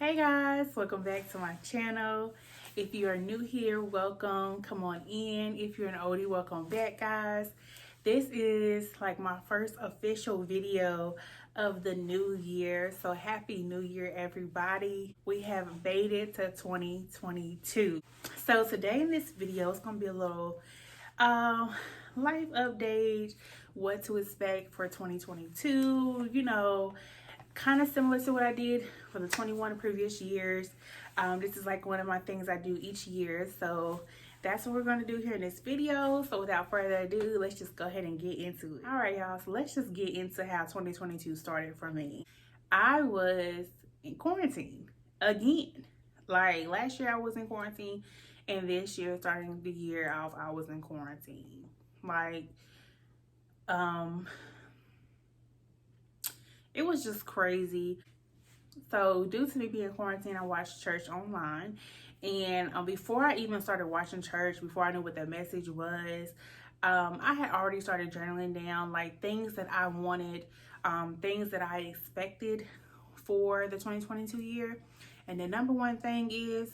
Hey guys, welcome back to my channel. If you are new here, welcome. Come on in. If you're an oldie, welcome back, guys. This is like my first official video of the new year. So happy new year, everybody. We have made it to 2022. So today in this video, it's gonna be a little life update, what to expect for 2022, kind of similar to what I did for the 21 previous years. This is like one of my things I do each year, so that's what we're going to do here in this video. So without further ado, let's just go ahead and get into it. All right, y'all, so let's just get into how 2022 started for me. I was in quarantine again. Like last year I was in quarantine, and this year, starting the year off, I was in quarantine. It was just crazy. So due to me being in quarantine, I watched church online. And before I even started watching church, before I knew what the message was, I had already started journaling down like things that I wanted, things that I expected for the 2022 year. And the number one thing is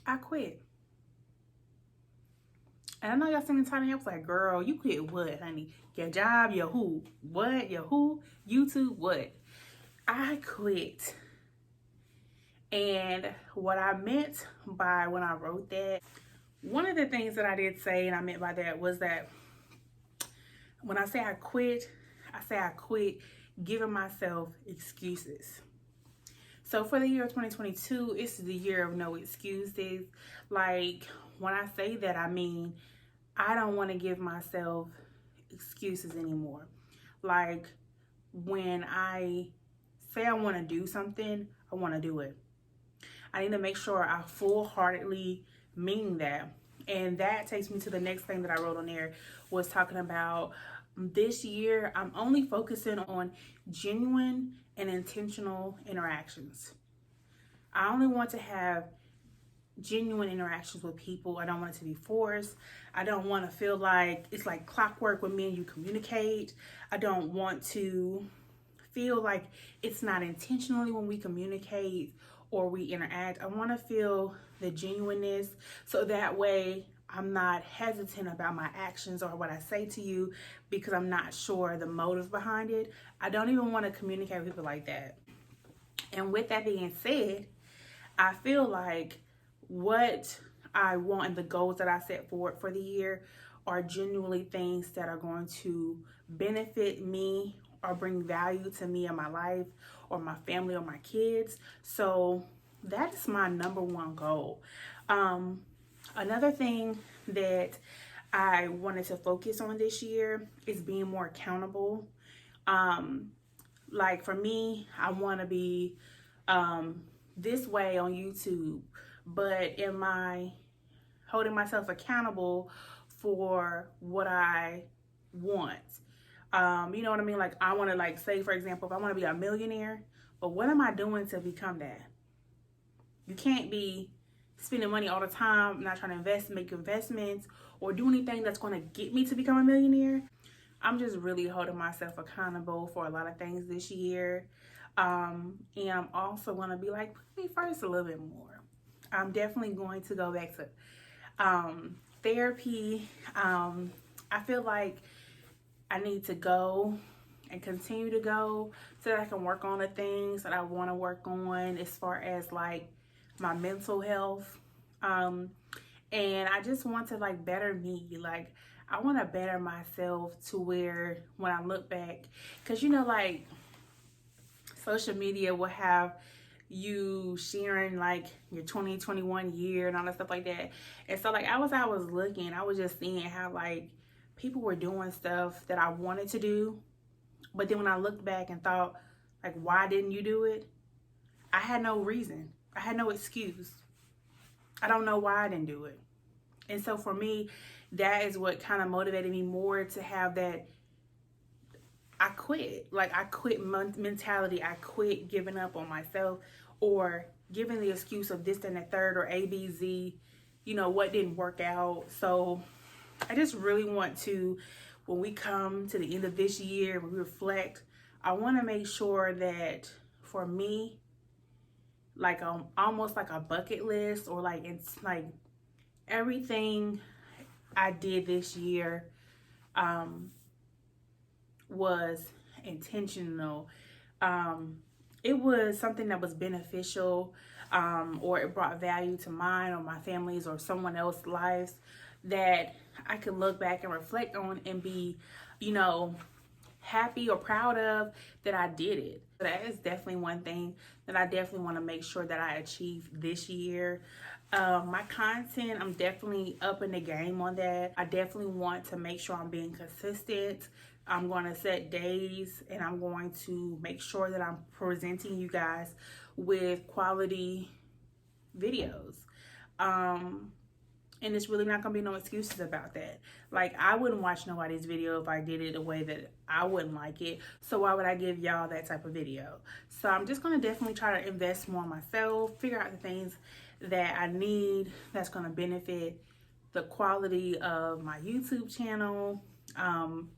I quit. And I know y'all seen the title. I was like, girl, you quit what, honey? Your job, your who? What? Your who? YouTube, what? I quit. And what I meant by when I wrote that, one of the things that I did say and I meant by that was that when I say I quit giving myself excuses. So for the year of 2022, it's the year of no excuses. Like when I say that, I mean, I don't want to give myself excuses anymore. Like when I say I want to do something, I want to do it. I need to make sure I full-heartedly mean that. And that takes me to the next thing that I wrote on there, was talking about this year, I'm only focusing on genuine and intentional interactions. I only want to have genuine interactions with people. I don't want it to be forced. I don't want to feel like it's like clockwork when me and you communicate. I don't want to feel like it's not intentionally when we communicate or we interact. I want to feel the genuineness, so that way I'm not hesitant about my actions or what I say to you because I'm not sure the motive behind it. I don't even want to communicate with people like that. And with that being said, I feel like what I want and the goals that I set forward for the year are genuinely things that are going to benefit me or bring value to me in my life or my family or my kids. So that's my number one goal. Another thing that I wanted to focus on this year is being more accountable. Like for me, I want to be this way on YouTube, but am I holding myself accountable for what I want? You know what I mean? Like I want to, like, say for example, if I want to be a millionaire, but what am I doing to become that? You can't be spending money all the time, not trying to make investments or do anything that's going to get me to become a millionaire. I'm just really holding myself accountable for a lot of things this year. And I'm also going to be like, put me first a little bit more. I'm definitely going to go back to therapy. I feel like I need to go and continue to go so that I can work on the things that I want to work on as far as like my mental health. And I just want to like better me. Like I want to better myself to where when I look back, because like social media will have you sharing like your 2021 year and all that stuff like that. And so like I was looking, I was just seeing how like people were doing stuff that I wanted to do. But then when I looked back and thought, like, why didn't you do it? I had no reason. I had no excuse. I don't know why I didn't do it. And so for me, that is what kind of motivated me more to have that I quit. Like I quit mentality. I quit giving up on myself or giving the excuse of this and the third or A, B, Z, what didn't work out. So I just really want to, when we come to the end of this year, when we reflect, I want to make sure that for me, like almost like a bucket list, or like it's like everything I did this year was intentional. It was something that was beneficial, or it brought value to mine or my family's or someone else's lives that I could look back and reflect on and be, you know, happy or proud of that I did it. That is definitely one thing that I definitely want to make sure that I achieve this year. My content, I'm definitely upping the game on that. I definitely want to make sure I'm being consistent. I'm going to set days and I'm going to make sure that I'm presenting you guys with quality videos. And it's really not gonna be no excuses about that. Like, I wouldn't watch nobody's video if I did it a way that I wouldn't like it. So why would I give y'all that type of video? So I'm just gonna definitely try to invest more in myself, figure out the things that I need that's gonna benefit the quality of my YouTube channel. I'm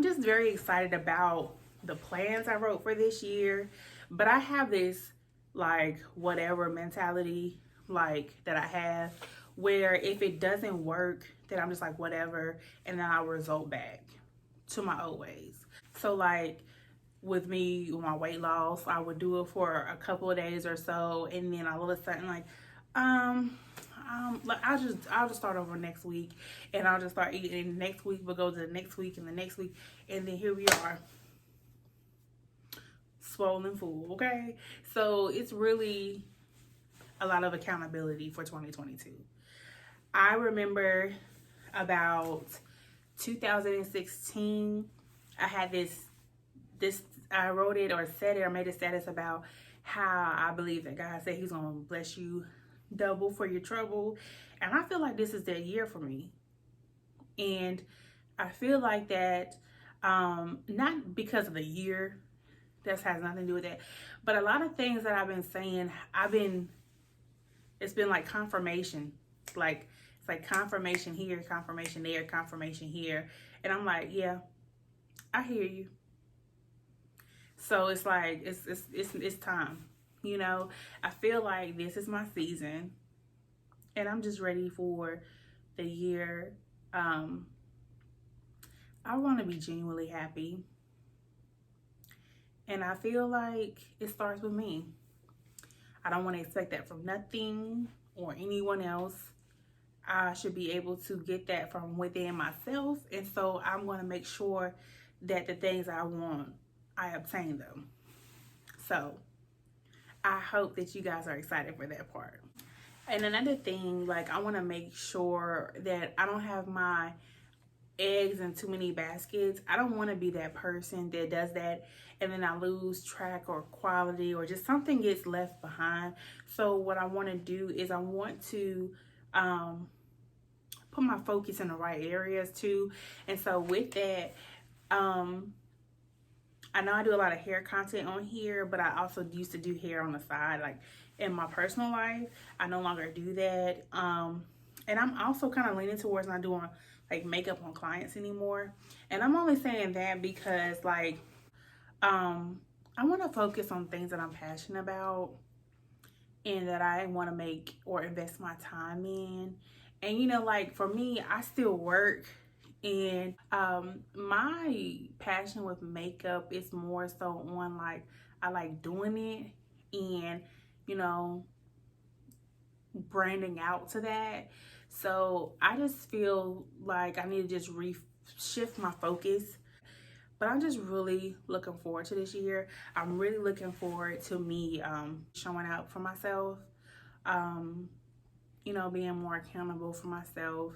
just very excited about the plans I wrote for this year, but I have this like whatever mentality like that I have, where if it doesn't work, then I'm just like whatever, and then I'll result back to my old ways. So like with me, with my weight loss, I would do it for a couple of days or so, and then all of a sudden like like I'll just start over next week, and I'll just start eating, and next week we'll go to the next week and the next week, and then here we are, swollen full. Okay, so it's really a lot of accountability for 2022. I remember about 2016, I had this I wrote it or said it or made a status about how I believe that God said he's going to bless you double for your trouble. And I feel like this is that year for me. And I feel like that, not because of the year, that has nothing to do with that, but a lot of things that I've been saying, it's been like confirmation. Like, it's like confirmation here, confirmation there, confirmation here. And I'm like, yeah, I hear you. So it's like, it's time, you know. I feel like this is my season, and I'm just ready for the year. I want to be genuinely happy, and I feel like it starts with me. I don't want to expect that from nothing or anyone else. I should be able to get that from within myself, and so I'm going to make sure that the things I want, I obtain them. So I hope that you guys are excited for that part. And another thing, like, I want to make sure that I don't have my eggs in too many baskets. I don't want to be that person that does that and then I lose track or quality, or just something gets left behind. So what I want to do is I want to put my focus in the right areas too. And so with that, I know I do a lot of hair content on here, but I also used to do hair on the side, like in my personal life. I no longer do that. And I'm also kind of leaning towards not doing like makeup on clients anymore. And I'm only saying that because like, I want to focus on things that I'm passionate about and that I want to make or invest my time in. And you know, like for me, I still work, and my passion with makeup is more so on like, I like doing it and, you know, branding out to that. So I just feel like I need to just shift my focus. But I'm just really looking forward to this year. I'm really looking forward to me showing out for myself, you know, being more accountable for myself.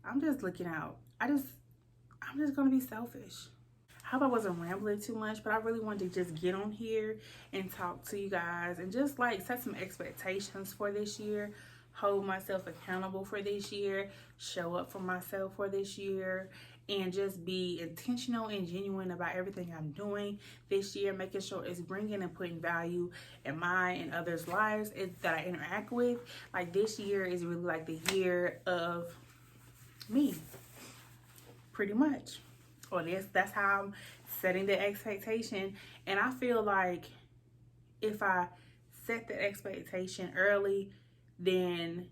I'm just looking out. I'm just gonna be selfish. I hope I wasn't rambling too much, but I really wanted to just get on here and talk to you guys and just like set some expectations for this year, hold myself accountable for this year, show up for myself for this year, and just be intentional and genuine about everything I'm doing this year, making sure it's bringing and putting value in mine and others' lives that I interact with. Like this year is really like the year of me, pretty much. Or that's how I'm setting the expectation. And I feel like if I set the expectation early, then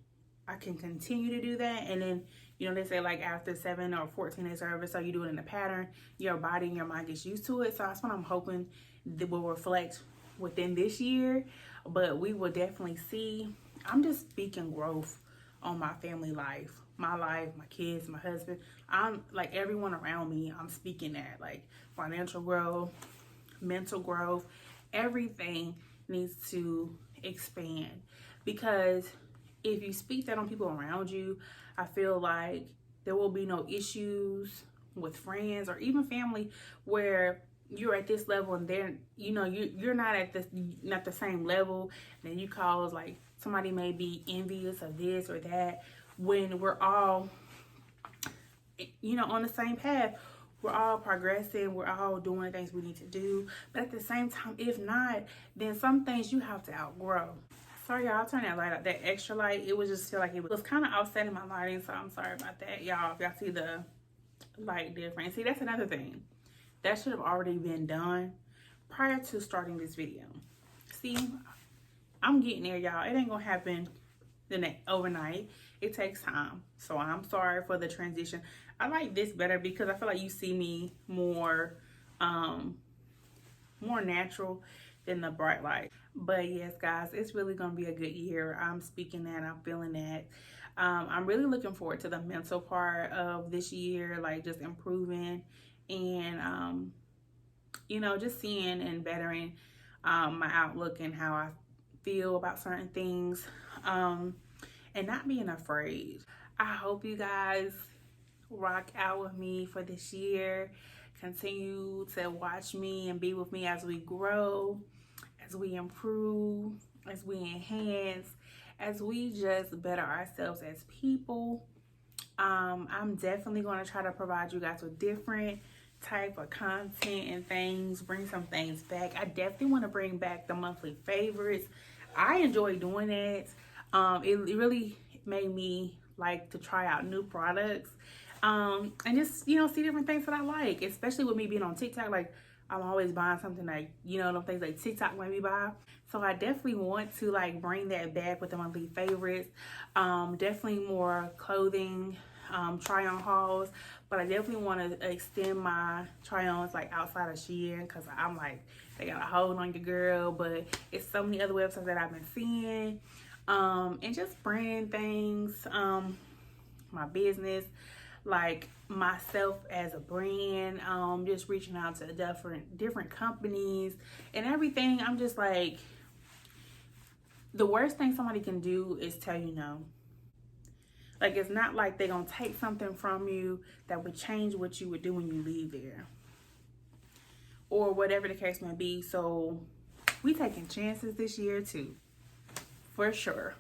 I can continue to do that. And then, you know, they say like after 7 or 14 days service, so you do it in a pattern, your body and your mind gets used to it. So that's what I'm hoping that will reflect within this year. But we will definitely see. I'm just speaking growth on my family life, my kids, my husband. I'm like everyone around me, I'm speaking that, like financial growth, mental growth, everything needs to expand. Because if you speak that on people around you, I feel like there will be no issues with friends or even family where you're at this level and they're, you know, you're not at this, not the same level. And then you cause like somebody may be envious of this or that, when we're all, you know, on the same path. We're all progressing, we're all doing the things we need to do. But at the same time, if not, then some things you have to outgrow. Sorry, y'all, I'll turn that light up, that extra light. It was just feel like it was kind of offsetting my lighting, so I'm sorry about that, y'all. If y'all see the light difference. See, that's another thing. That should have already been done prior to starting this video. See, I'm getting there, y'all. It ain't gonna happen overnight. It takes time. So I'm sorry for the transition. I like this better because I feel like you see me more natural than the bright light. But yes, guys, it's really gonna be a good year. I'm speaking that, I'm feeling that. I'm really looking forward to the mental part of this year, like just improving and you know, just seeing and bettering my outlook and how I feel about certain things, and not being afraid. I hope you guys rock out with me for this year. Continue to watch me and be with me as we grow, as we improve, as we enhance, as we just better ourselves as people. I'm definitely going to try to provide you guys with different type of content and things, bring some things back. I definitely want to bring back the monthly favorites. I enjoy doing it. It really made me like to try out new products, and just, you know, see different things that I like, especially with me being on TikTok. Like, I'm always buying something like, you know, the things like TikTok made me buy. So I definitely want to like bring that back with the monthly favorites. Definitely more clothing, try on hauls, but I definitely want to extend my try ons like outside of Shein, because I'm like, they got a hold on your girl. But it's so many other websites that I've been seeing, and just brand things, my business, like myself as a brand, just reaching out to different companies and everything. I'm just like, the worst thing somebody can do is tell you no. Like, it's not like they're gonna take something from you that would change what you would do when you leave there, or whatever the case may be. So we taking chances this year too, for sure.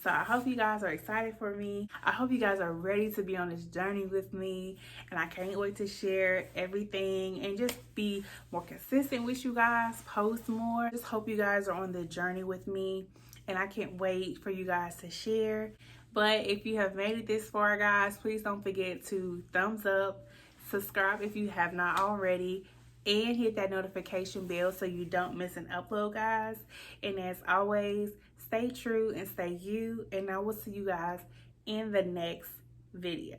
So I hope you guys are excited for me. I hope you guys are ready to be on this journey with me. And I can't wait to share everything and just be more consistent with you guys, post more. Just hope you guys are on the journey with me. And I can't wait for you guys to share. But if you have made it this far, guys, please don't forget to thumbs up, subscribe if you have not already, and hit that notification bell so you don't miss an upload, guys. And as always, stay true and stay you, and I will see you guys in the next video.